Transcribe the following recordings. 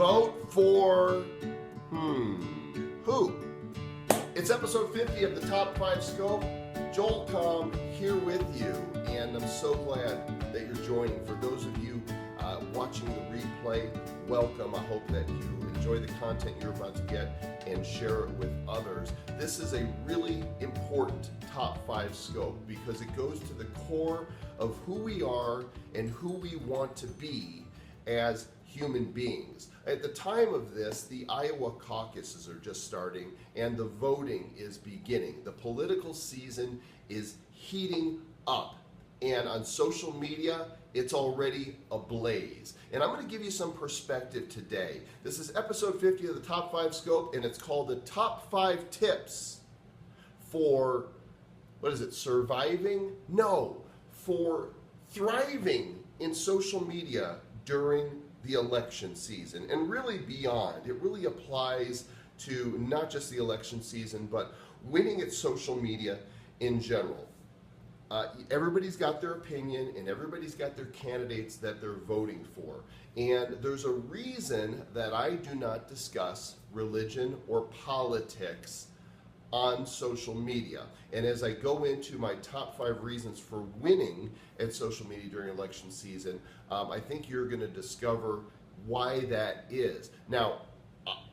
Vote for who? It's episode 50 of the Top 5 Scope. Joel Comm here with you, and I'm so glad that you're joining. For those of you watching the replay, welcome. I hope that you enjoy the content you're about to get and share it with others. This is a really important Top 5 Scope because it goes to the core of who we are and who we want to be as human beings. At the time of this, the Iowa caucuses are just starting and the voting is beginning. The political season is heating up, and on social media, it's already ablaze. And I'm going to give you some perspective today. This is episode 50 of the Top 5 Scope, and it's called the Top 5 Tips for, surviving? No, for thriving in social media during the election season and really beyond. It really applies to not just the election season, but winning at social media in general. Everybody's got their opinion and everybody's got their candidates that they're voting for. And there's a reason that I do not discuss religion or politics on social media. And as I go into my top 5 reasons for winning at social media during election season, I think you're going to discover why that is. Now,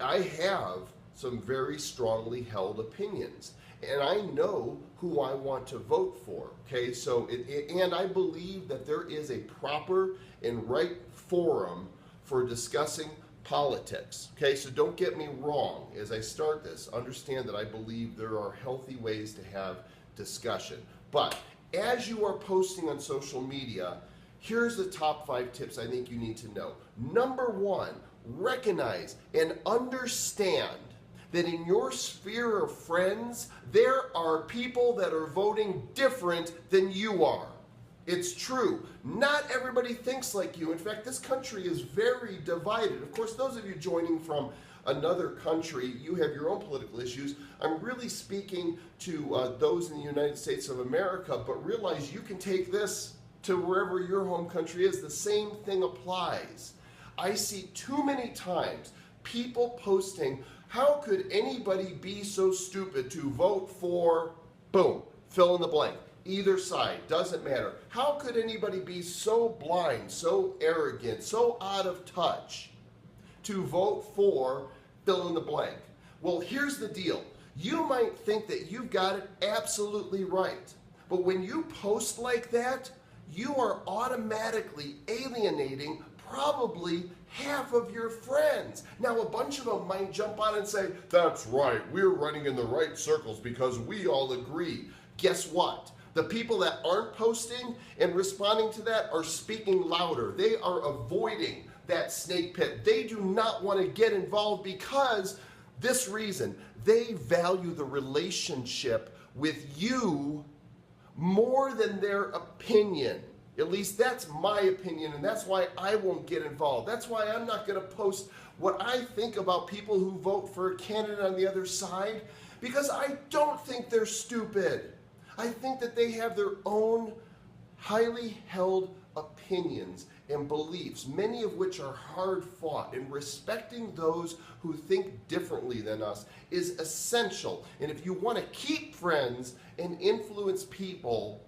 I have some very strongly held opinions, and I know who I want to vote for. Okay, so and I believe that there is a proper and right forum for discussing politics. Okay, so don't get me wrong. As I start this, understand that I believe there are healthy ways to have discussion. But as you are posting on social media, here's the top 5 tips I think you need to know. Number 1, recognize and understand that in your sphere of friends, there are people that are voting different than you are. It's true. Not everybody thinks like you. In fact, this country is very divided. Of course, those of you joining from another country, you have your own political issues. I'm really speaking to those in the United States of America, but realize you can take this to wherever your home country is. The same thing applies. I see too many times people posting, how could anybody be so stupid to vote for, boom, fill in the blank. Either side, doesn't matter. How could anybody be so blind, so arrogant, so out of touch to vote for fill in the blank? Well, here's the deal. You might think that you've got it absolutely right, but when you post like that, you are automatically alienating probably half of your friends. Now, a bunch of them might jump on and say, that's right, we're running in the right circles because we all agree. Guess what? The people that aren't posting and responding to that are speaking louder. They are avoiding that snake pit. They do not want to get involved because this reason, they value the relationship with you more than their opinion. At least that's my opinion, and that's why I won't get involved. That's why I'm not going to post what I think about people who vote for a candidate on the other side, because I don't think they're stupid. I think that they have their own highly held opinions and beliefs, many of which are hard fought, and respecting those who think differently than us is essential. And if you want to keep friends and influence people,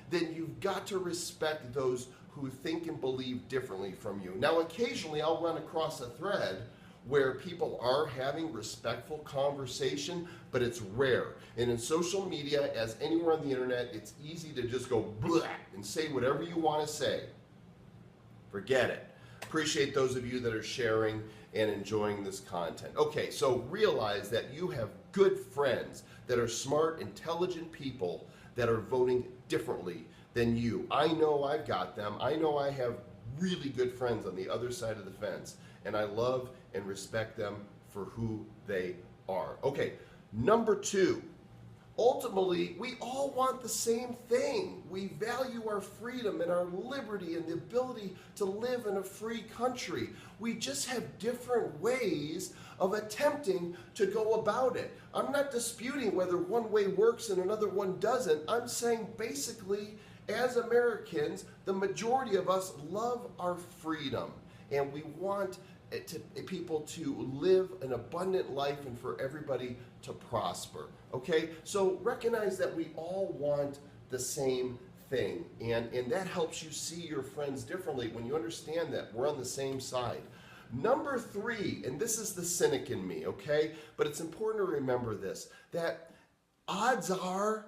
then you've got to respect those who think and believe differently from you. Now, occasionally I'll run across a thread where people are having respectful conversation, but it's rare. And in social media, as anywhere on the internet, it's easy to just go blah and say whatever you want to say. Forget it. Appreciate those of you that are sharing and enjoying this content. Okay, so realize that you have good friends that are smart, intelligent people that are voting differently than you. I know I've got them. I know I have really good friends on the other side of the fence, and I love and respect them for who they are. Okay, number 2, ultimately, we all want the same thing. We value our freedom and our liberty and the ability to live in a free country. We just have different ways of attempting to go about it. I'm not disputing whether one way works and another one doesn't. I'm saying basically, as Americans, the majority of us love our freedom, and we want people to live an abundant life and for everybody to prosper. Okay, so recognize that we all want the same thing, and that helps you see your friends differently when you understand that we're on the same side. Number 3, and this is the cynic in me, okay, but it's important to remember this, that odds are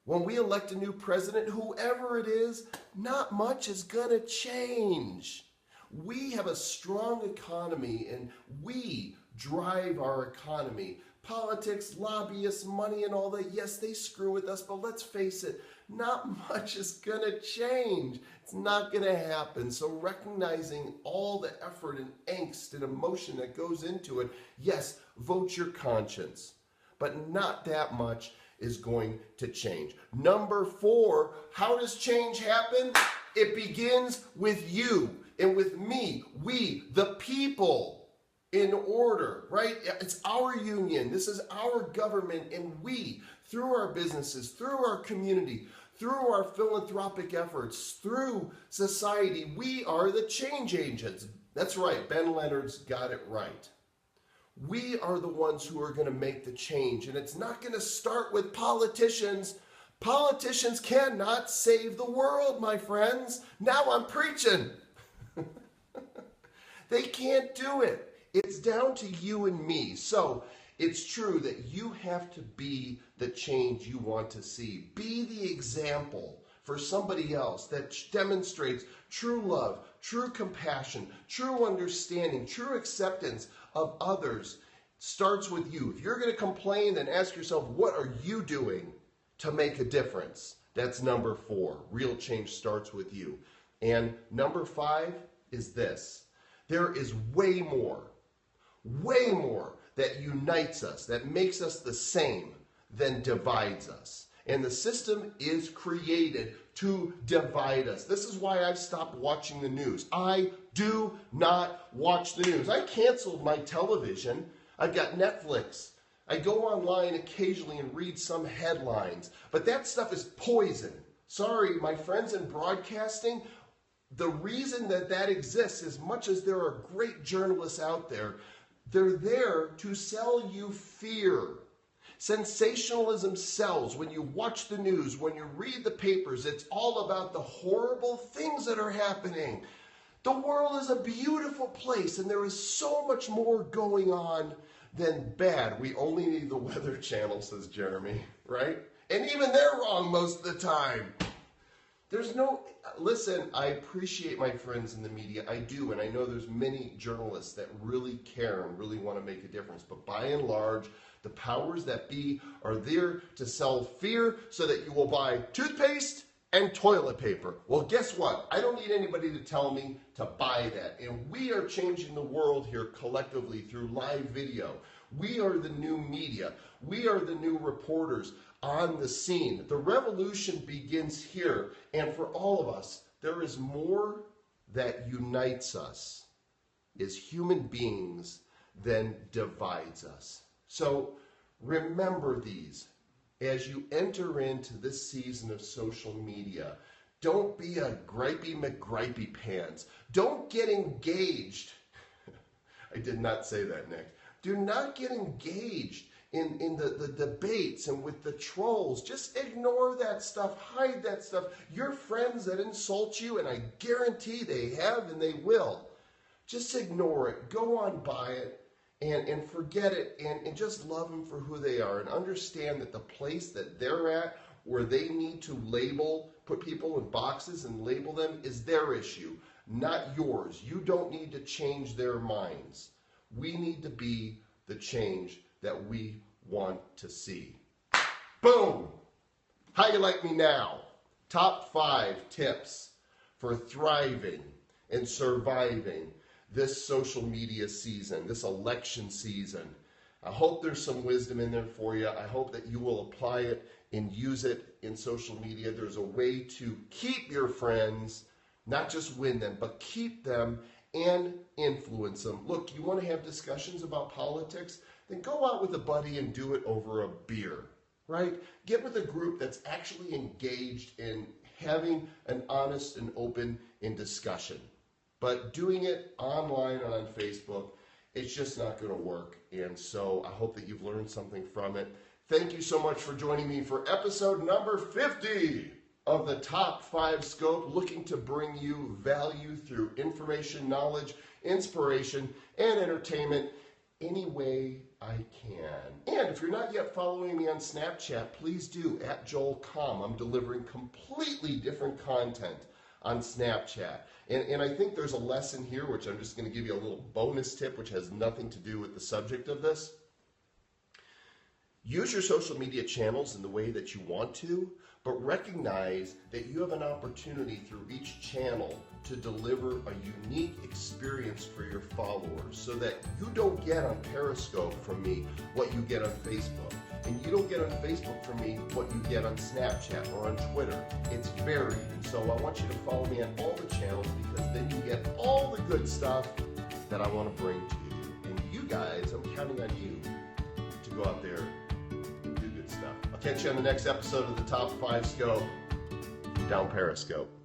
when we elect a new president, whoever it is, not much is gonna change. We have a strong economy and we drive our economy. Politics, lobbyists, money and all that, yes, they screw with us, but let's face it, not much is gonna change. It's not gonna happen. So recognizing all the effort and angst and emotion that goes into it, yes, vote your conscience, but not that much is going to change. Number 4, how does change happen? It begins with you and with me, we, the people, in order, right? It's our union, this is our government, and we, through our businesses, through our community, through our philanthropic efforts, through society, we are the change agents. That's right, Ben Leonard's got it right. We are the ones who are going to make the change, and it's not going to start with politicians. Politicians cannot save the world, my friends. Now I'm preaching. They can't do it. It's down to you and me. So it's true that you have to be the change you want to see. Be the example for somebody else that demonstrates true love, true compassion, true understanding, true acceptance of others. Starts with you. If you're going to complain, then ask yourself, what are you doing to make a difference? That's number 4. Real change starts with you. And number 5 is this. There is way more that unites us, that makes us the same than divides us. And the system is created to divide us. This is why I've stopped watching the news. I do not watch the news. I canceled my television. I've got Netflix. I go online occasionally and read some headlines, but that stuff is poison. Sorry, my friends in broadcasting, the reason that exists, as much as there are great journalists out there, they're there to sell you fear. Sensationalism sells. When you watch the news, when you read the papers, it's all about the horrible things that are happening. The world is a beautiful place, and there is so much more going on than bad. We only need the Weather Channel, says Jeremy, right? And even they're wrong most of the time. Listen, I appreciate my friends in the media. I do, and I know there's many journalists that really care and really want to make a difference. But by and large, the powers that be are there to sell fear so that you will buy toothpaste and toilet paper. Well, guess what? I don't need anybody to tell me to buy that. And we are changing the world here collectively through live video. We are the new media. We are the new reporters on the scene. The revolution begins here. And for all of us, there is more that unites us as human beings than divides us. So remember these. As you enter into this season of social media, don't be a gripey McGripey pants. Don't get engaged. I did not say that, Nick. Do not get engaged in the debates and with the trolls. Just ignore that stuff. Hide that stuff. Your friends that insult you, and I guarantee they have and they will, just ignore it. Go on by it. And forget it, and just love them for who they are, and understand that the place that they're at, where they need to put people in boxes and label them, is their issue, not yours. You don't need to change their minds. We need to be the change that we want to see. Boom! How you like me now? Top 5 tips for thriving and surviving this social media season, this election season. I hope there's some wisdom in there for you. I hope that you will apply it and use it in social media. There's a way to keep your friends, not just win them, but keep them and influence them. Look, you want to have discussions about politics? Then go out with a buddy and do it over a beer, right? Get with a group that's actually engaged in having an honest and open discussion. But doing it online on Facebook, it's just not going to work. And so I hope that you've learned something from it. Thank you so much for joining me for episode number 50 of the Top 5 Scope, looking to bring you value through information, knowledge, inspiration, and entertainment any way I can. And if you're not yet following me on Snapchat, please do, at Joel Comm. I'm delivering completely different content on Snapchat. And I think there's a lesson here, which I'm just going to give you a little bonus tip, which has nothing to do with the subject of this. Use your social media channels in the way that you want to, but recognize that you have an opportunity through each channel to deliver a unique experience for your followers, so that you don't get on Periscope from me what you get on Facebook, and you don't get on Facebook from me what you get on Snapchat or on Twitter. It's varied, and so I want you to follow me on all the channels, because then you get all the good stuff that I want to bring to you. And you guys, I'm counting on you to go out there and do good stuff. I'll catch you on the next episode of the Top 5 Scope. Down Periscope.